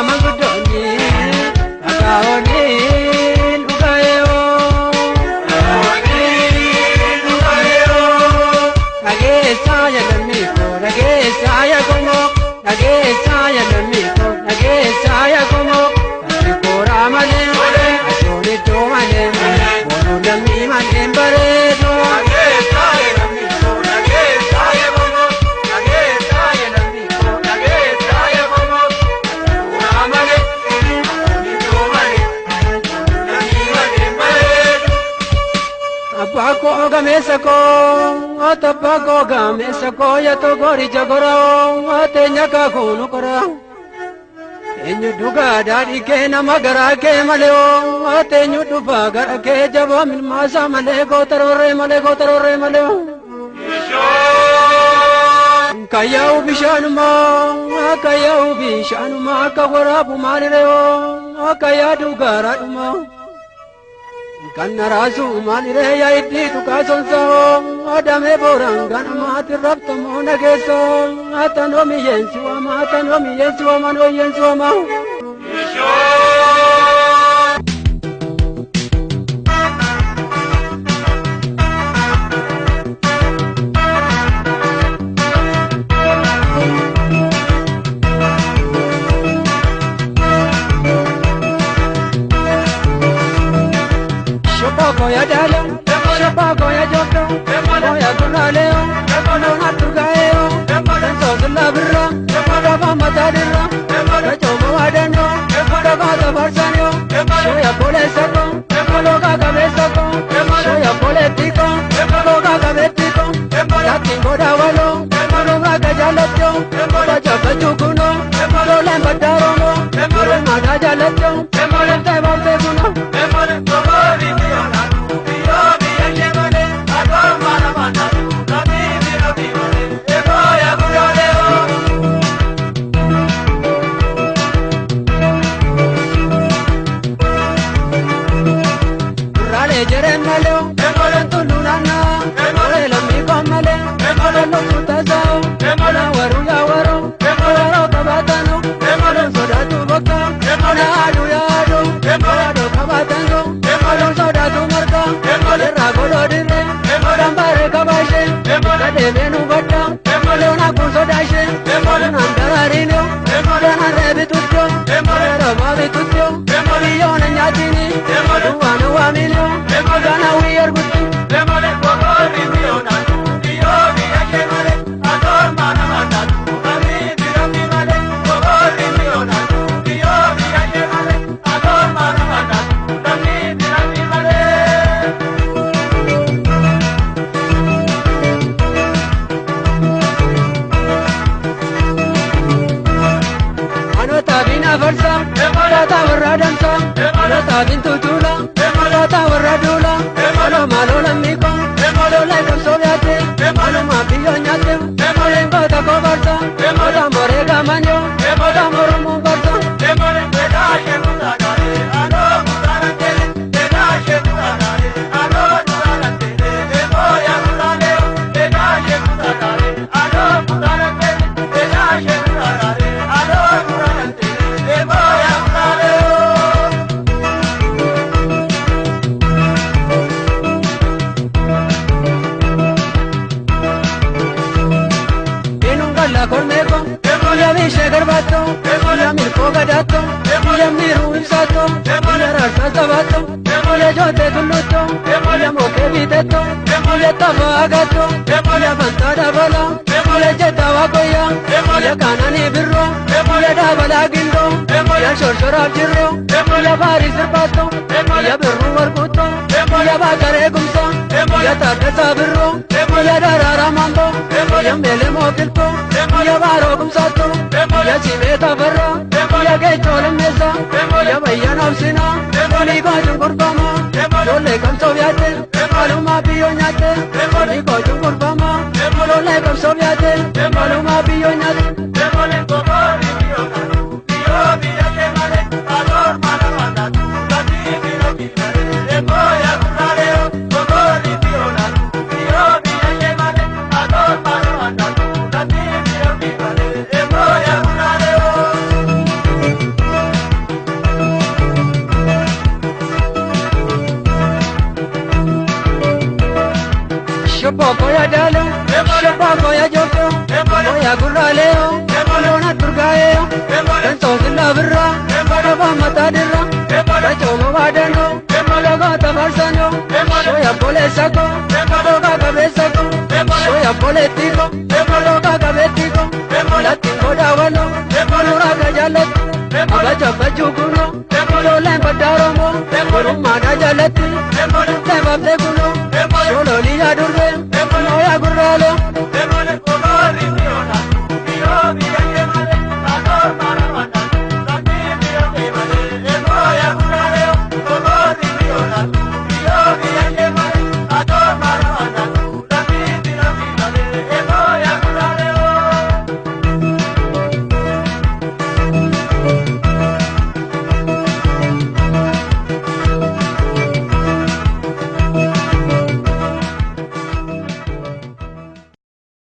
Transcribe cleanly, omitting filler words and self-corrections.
mangudoni akaoni lugayo nagesa ya namiko nagesa ya como nagesa ya namiko nagesa ya como kora male ajoni to male bono nami male baredo nagesa ya namiko nagesa ya como nagesa ya namiko nagesa ya como kora male ajoni to male nami male baredo apako gamesako atapako gamesako ya to gori jagora atenya ka kono kora enyu duga dari ke namagara ke maleo atenyu duba gara ke jaba min masa male go tarore maleo kayau bishanuma kawara bumareo kaya dugara duma kannarasu manire ya iddi tukasonso adame borangan mati raptamo nageso atano mi yensu ama no yensu ama Goya dalo, goya joto, goya gunaleo, no hatugaeo, so labra, dava matadira, chomo adano, dava tabarsanio, shoya polesako, loga cabesako, shoya politico, loga cabetico, yakingo davalo, loga gajalatyo, bacha chukuno, lola madarono, magajalatyo, tebateguno, Menu bata, leona consodashe, nandararino, nanarabitutyo, narababitutyo, yona nyatini, duwana wamilyo, gana wiyargutu, Bintutula, Malata Waradula, Malo Miko, Malo Lake of Soviate, Malo Mapillonate, Malengo da Covarta, Moda Morega Mano, Moda Moromo Barta, ya Mirko Gadato, ya Miru Sato, ya Rasa Sabato, ya Jote Tuluto, ya Moke Viteto, ya Tavagato, ya Bantada Bala, ya Jeta Wakoya, ya Kanani Birro, ya Dabala Gindo, ya Shoshora Jirro, ya Baris Pato, ya Birru Warkuto, ya Bakare Gumsa, ya Tata Birro, ya Darara Mambo, ya Mele Mokilto, ya Baro Gumsato, ya Chimeta Barra, ya Gechola Mesa, ya Bayana Sina, Nico Jungurbama, Jole Kamsoviate, Maluma Pionate, Nico Jungurbama, Jole Kamsoviate, Maluma Pionate, ya gurraleo lona turgaeo entonces la birra va matadera chomo badeno logo tabarsano soy apolesako loga cabezako soy apoletico loga cabetico latingo dawano lura gajalat abaja bajuguno lola padaromo rumada jalati sebab dekuno solo liya durbe